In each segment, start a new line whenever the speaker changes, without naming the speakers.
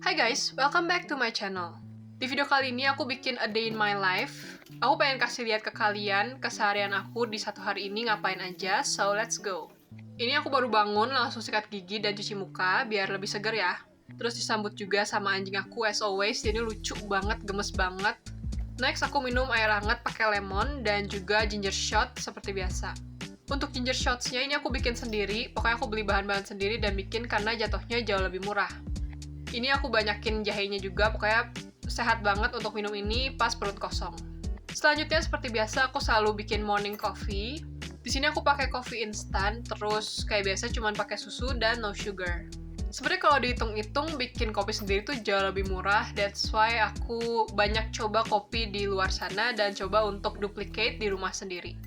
Hai guys, welcome back to my channel. Di video kali ini aku bikin a day in my life. Aku pengen kasih lihat ke kalian keseharian aku di satu hari ini ngapain aja, so let's go. Ini aku baru bangun, langsung sikat gigi dan cuci muka biar lebih seger ya. Terus disambut juga sama anjing aku as always, ini lucu banget, gemes banget. Next aku minum air hangat pakai lemon dan juga ginger shot seperti biasa. Untuk ginger shots-nya ini aku bikin sendiri, pokoknya aku beli bahan-bahan sendiri dan bikin karena jatuhnya jauh lebih murah. Ini aku banyakin jahenya juga, pokoknya sehat banget untuk minum ini pas perut kosong. Selanjutnya seperti biasa aku selalu bikin morning coffee. Di sini aku pakai coffee instan, terus kayak biasa cuman pakai susu dan no sugar. Sebenarnya kalau dihitung-hitung bikin kopi sendiri tuh jauh lebih murah, that's why aku banyak coba kopi di luar sana dan coba untuk duplicate di rumah sendiri.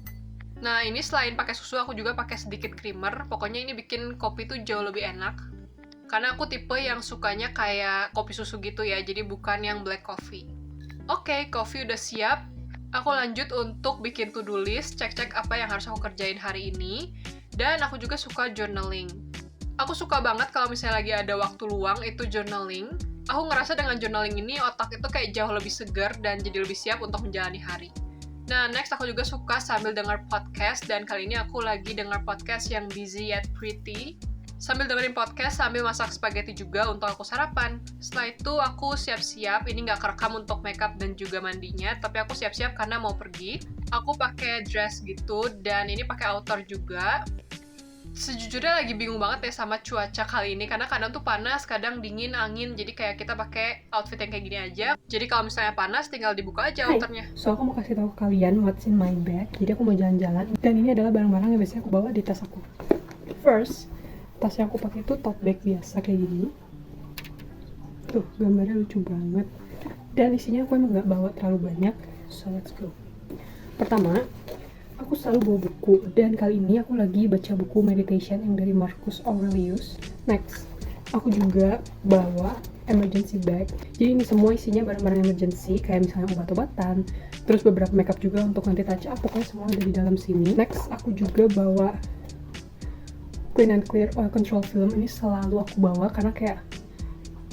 Nah ini selain pakai susu aku juga pakai sedikit creamer, pokoknya ini bikin kopi tuh jauh lebih enak. Karena aku tipe yang sukanya kayak kopi susu gitu ya, jadi bukan yang black coffee. Oke, coffee udah siap. Aku lanjut untuk bikin to-do list, cek-cek apa yang harus aku kerjain hari ini. Dan aku juga suka journaling. Aku suka banget kalau misalnya lagi ada waktu luang itu journaling. Aku ngerasa dengan journaling ini otak itu kayak jauh lebih segar dan jadi lebih siap untuk menjalani hari. Nah, next aku juga suka sambil dengar podcast, dan kali ini aku lagi dengar podcast yang Busy Yet Pretty. Sambil dengerin podcast, sambil masak spaghetti juga untuk aku sarapan. Setelah itu aku siap-siap, ini nggak kerekam untuk makeup dan juga mandinya, tapi aku siap-siap karena mau pergi. Aku pakai dress gitu, dan ini pakai outer juga. Sejujurnya lagi bingung banget ya sama cuaca kali ini, karena kadang tuh panas, kadang dingin, angin, jadi kayak kita pakai outfit yang kayak gini aja. Jadi kalau misalnya panas, tinggal dibuka aja outernya.
So aku mau kasih tahu ke kalian what's in my bag. Jadi aku mau jalan-jalan, dan ini adalah barang-barang yang biasanya aku bawa di tas aku. First, tas yang aku pakai itu tote bag biasa kayak gini. Tuh, gambarnya lucu banget. Dan isinya aku emang nggak bawa terlalu banyak. So let's go. Pertama, aku selalu bawa buku, dan kali ini aku lagi baca buku meditation yang dari Marcus Aurelius. Next, aku juga bawa emergency bag. Jadi ini semua isinya barang-barang emergency, kayak misalnya obat-obatan, terus beberapa makeup juga untuk nanti touch up, pokoknya semua ada di dalam sini. Next, aku juga bawa Clean and Clear Oil Control Film. Ini selalu aku bawa karena kayak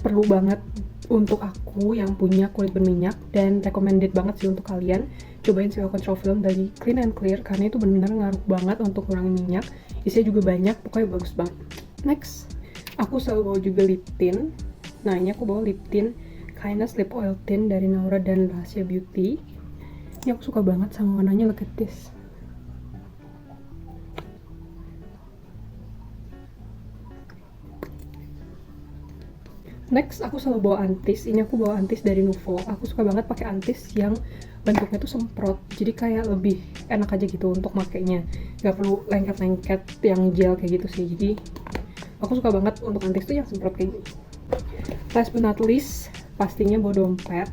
perlu banget untuk aku yang punya kulit berminyak, dan recommended banget sih untuk kalian cobain si oil control film dari Clean and Clear karena itu benar-benar ngaruh banget untuk ngurangin minyak. Isinya juga banyak, pokoknya bagus banget. Next, aku selalu bawa juga lip tint. Nah ini aku bawa lip tint Kindness Lip Oil Tint dari Naura dan Rahasia Beauty. Ini aku suka banget sama warnanya, look at this. Next, aku selalu bawa antis. Ini aku bawa antis dari Nuvo. Aku suka banget pakai antis yang bentuknya tuh semprot. Jadi kayak lebih enak aja gitu untuk makainya. Gak perlu lengket-lengket yang gel kayak gitu sih. Jadi aku suka banget untuk antis tuh yang semprot kayak gitu. Last but not least, pastinya bawa dompet.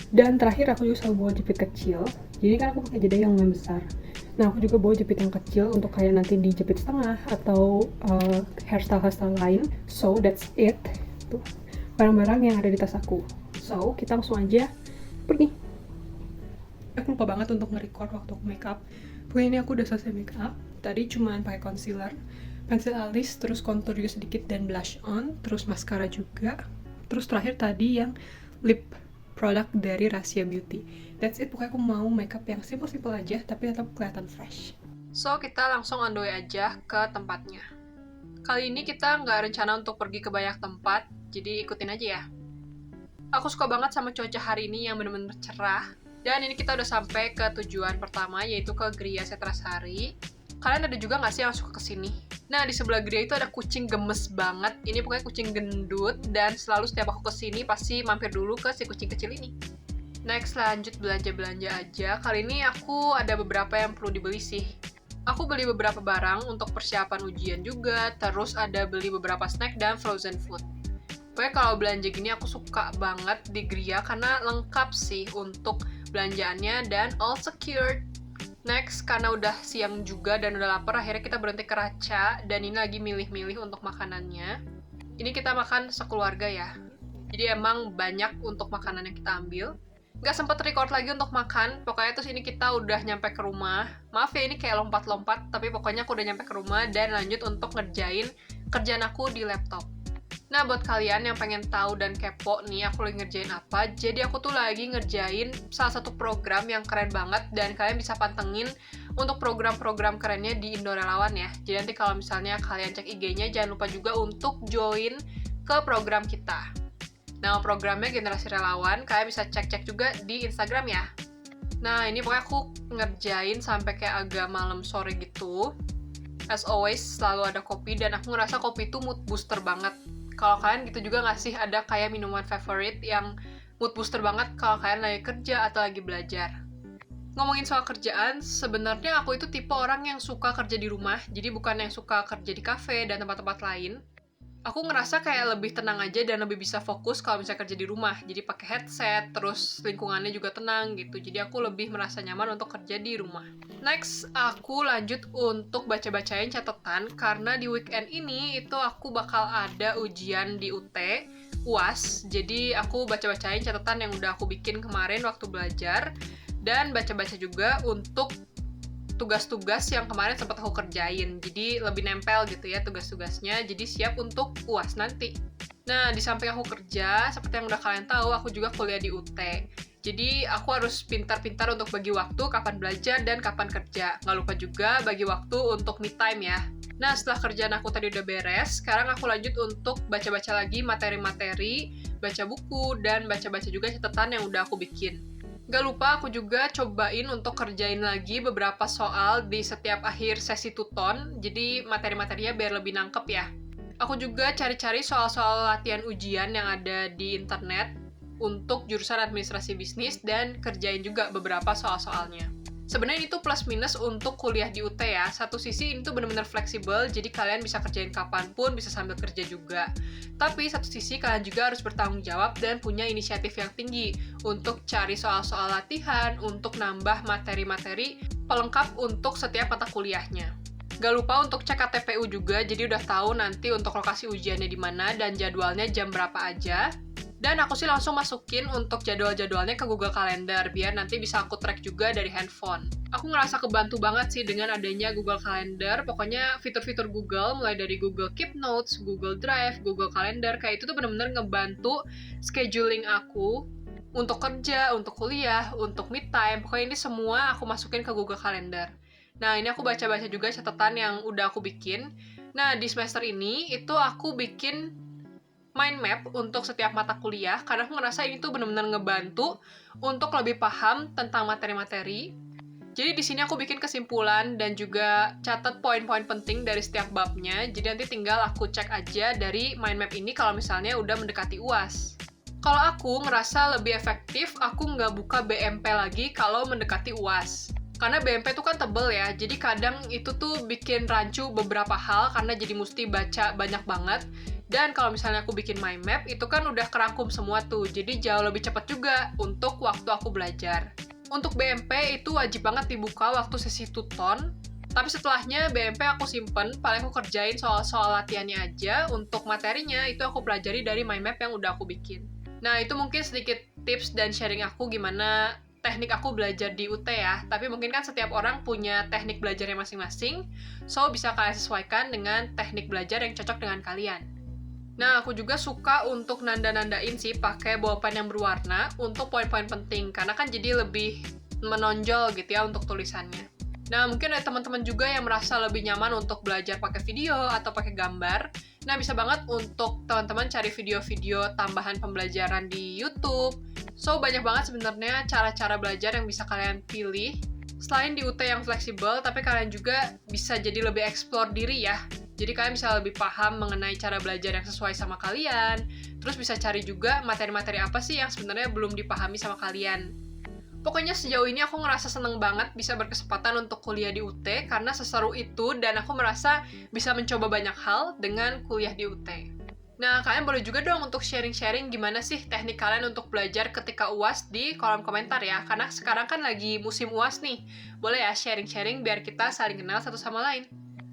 Dan terakhir aku juga selalu bawa jepit kecil. Jadi kan aku pakai jeda yang lumayan besar. Nah aku juga bawa jepit yang kecil untuk kayak nanti dijepit setengah atau hairstyle lain. So that's it. Tuh barang-barang yang ada di tas aku. So kita langsung aja pergi. Aku lupa banget untuk nge-record waktu aku makeup. Pokoknya ini aku udah selesai makeup. Tadi cuman pakai concealer, pensil alis, terus contour juga sedikit dan blush on, terus mascara juga. Terus terakhir tadi yang lip produk dari Rahasia Beauty. That's it, pokoknya aku mau makeup yang simple-simple aja tapi tetap kelihatan fresh.
So, kita langsung on the way aja ke tempatnya. Kali ini kita nggak rencana untuk pergi ke banyak tempat, jadi ikutin aja ya. Aku suka banget sama cuaca hari ini yang bener-bener cerah. Dan ini kita udah sampai ke tujuan pertama, yaitu ke Gria Setrasari. Kalian ada juga nggak sih yang suka kesini? Nah, di sebelah Gria itu ada kucing gemes banget. Ini pokoknya kucing gendut, dan selalu setiap aku kesini pasti mampir dulu ke si kucing kecil ini. Next, lanjut belanja-belanja aja. Kali ini aku ada beberapa yang perlu dibeli sih. Aku beli beberapa barang untuk persiapan ujian juga, terus ada beli beberapa snack dan frozen food. Pokoknya kalau belanja gini aku suka banget di Gria karena lengkap sih untuk belanjaannya dan all secured. Next, karena udah siang juga dan udah lapar, akhirnya kita berhenti ke Raca, dan ini lagi milih-milih untuk makanannya. Ini kita makan sekeluarga ya. Jadi emang banyak untuk makanan yang kita ambil. Nggak sempet record lagi untuk makan, pokoknya terus ini kita udah nyampe ke rumah. Maaf ya ini kayak lompat-lompat, tapi pokoknya aku udah nyampe ke rumah dan lanjut untuk ngerjain kerjaan aku di laptop. Nah, buat kalian yang pengen tahu dan kepo nih aku lagi ngerjain apa, jadi aku tuh lagi ngerjain salah satu program yang keren banget dan kalian bisa pantengin untuk program-program kerennya di Indo Relawan ya. Jadi nanti kalau misalnya kalian cek IG-nya, jangan lupa juga untuk join ke program kita. Nama programnya Generasi Relawan, kalian bisa cek-cek juga di Instagram ya. Nah, ini pokoknya aku ngerjain sampai kayak agak malam sore gitu. As always, selalu ada kopi, dan aku ngerasa kopi itu mood booster banget. Kalau kalian gitu juga nggak sih, ada kayak minuman favorite yang mood booster banget kalau kalian lagi kerja atau lagi belajar? Ngomongin soal kerjaan, sebenarnya aku itu tipe orang yang suka kerja di rumah, jadi bukan yang suka kerja di kafe dan tempat-tempat lain. Aku ngerasa kayak lebih tenang aja dan lebih bisa fokus kalau misalnya kerja di rumah. Jadi pakai headset, terus lingkungannya juga tenang gitu. Jadi aku lebih merasa nyaman untuk kerja di rumah. Next, aku lanjut untuk baca-bacain catatan karena di weekend ini itu aku bakal ada ujian di UT, UAS. Jadi aku baca-bacain catatan yang udah aku bikin kemarin waktu belajar dan baca-baca juga untuk tugas-tugas yang kemarin sempat aku kerjain. Jadi lebih nempel gitu ya tugas-tugasnya, jadi siap untuk UAS nanti. Nah, di samping aku kerja, seperti yang udah kalian tahu, aku juga kuliah di UT. Jadi aku harus pintar-pintar untuk bagi waktu kapan belajar dan kapan kerja. Nggak lupa juga bagi waktu untuk me time ya. Nah, setelah kerjaan aku tadi udah beres, sekarang aku lanjut untuk baca-baca lagi materi-materi, baca buku, dan baca-baca juga catatan yang udah aku bikin. Gak lupa aku juga cobain untuk kerjain lagi beberapa soal di setiap akhir sesi tuton, jadi materi-materinya biar lebih nangkep ya. Aku juga cari-cari soal-soal latihan ujian yang ada di internet untuk jurusan administrasi bisnis dan kerjain juga beberapa soal-soalnya. Sebenarnya itu plus minus untuk kuliah di UT ya. Satu sisi ini tuh bener-bener fleksibel, jadi kalian bisa kerjain kapanpun, bisa sambil kerja juga. Tapi satu sisi kalian juga harus bertanggung jawab dan punya inisiatif yang tinggi untuk cari soal-soal latihan, untuk nambah materi-materi pelengkap untuk setiap mata kuliahnya. Gak lupa untuk cek KTPU juga, jadi udah tahu nanti untuk lokasi ujiannya di mana dan jadwalnya jam berapa aja. Dan aku sih langsung masukin untuk jadwal-jadwalnya ke Google Calendar, biar nanti bisa aku track juga dari handphone. Aku ngerasa kebantu banget sih dengan adanya Google Calendar, pokoknya fitur-fitur Google, mulai dari Google Keep Notes, Google Drive, Google Calendar, kayak itu tuh bener-bener ngebantu scheduling aku untuk kerja, untuk kuliah, untuk me time, pokoknya ini semua aku masukin ke Google Calendar. Nah, ini aku baca-baca juga catatan yang udah aku bikin. Nah, di semester ini, itu aku bikin mind map untuk setiap mata kuliah, karena aku ngerasa ini tuh bener-bener ngebantu untuk lebih paham tentang materi-materi. Jadi di sini aku bikin kesimpulan dan juga catat poin-poin penting dari setiap babnya, jadi nanti tinggal aku cek aja dari mind map ini kalau misalnya udah mendekati UAS. Kalau aku ngerasa lebih efektif, aku nggak buka BMP lagi kalau mendekati UAS. Karena BMP tuh kan tebel ya, jadi kadang itu tuh bikin rancu beberapa hal karena jadi mesti baca banyak banget. Dan kalau misalnya aku bikin mind map, itu kan udah kerangkum semua tuh, jadi jauh lebih cepat juga untuk waktu aku belajar. Untuk BMP itu wajib banget dibuka waktu sesi tuton, tapi setelahnya BMP aku simpen, paling aku kerjain soal-soal latihannya aja, untuk materinya itu aku pelajari dari mind map yang udah aku bikin. Nah, itu mungkin sedikit tips dan sharing aku gimana teknik aku belajar di UT ya, tapi mungkin kan setiap orang punya teknik belajarnya masing-masing, so bisa kalian sesuaikan dengan teknik belajar yang cocok dengan kalian. Nah, aku juga suka untuk nanda-nandain sih pakai bolpen yang berwarna untuk poin-poin penting, karena kan jadi lebih menonjol gitu ya untuk tulisannya. Nah, mungkin ada teman-teman juga yang merasa lebih nyaman untuk belajar pakai video atau pakai gambar. Nah, bisa banget untuk teman-teman cari video-video tambahan pembelajaran di YouTube. So, banyak banget sebenarnya cara-cara belajar yang bisa kalian pilih. Selain di UT yang fleksibel, tapi kalian juga bisa jadi lebih explore diri ya. Jadi kalian bisa lebih paham mengenai cara belajar yang sesuai sama kalian. Terus bisa cari juga materi-materi apa sih yang sebenarnya belum dipahami sama kalian. Pokoknya sejauh ini aku ngerasa seneng banget bisa berkesempatan untuk kuliah di UT karena seseru itu dan aku merasa bisa mencoba banyak hal dengan kuliah di UT. Nah, kalian boleh juga dong untuk sharing-sharing gimana sih teknik kalian untuk belajar ketika UAS di kolom komentar ya, karena sekarang kan lagi musim UAS nih. Boleh ya sharing-sharing biar kita saling kenal satu sama lain.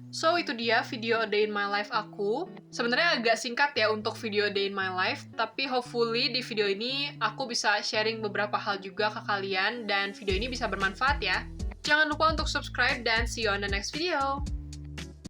So, itu dia video A Day in My Life aku. Sebenarnya agak singkat ya untuk video A Day in My Life, tapi hopefully di video ini aku bisa sharing beberapa hal juga ke kalian dan video ini bisa bermanfaat ya. Jangan lupa untuk subscribe dan see you on the next video.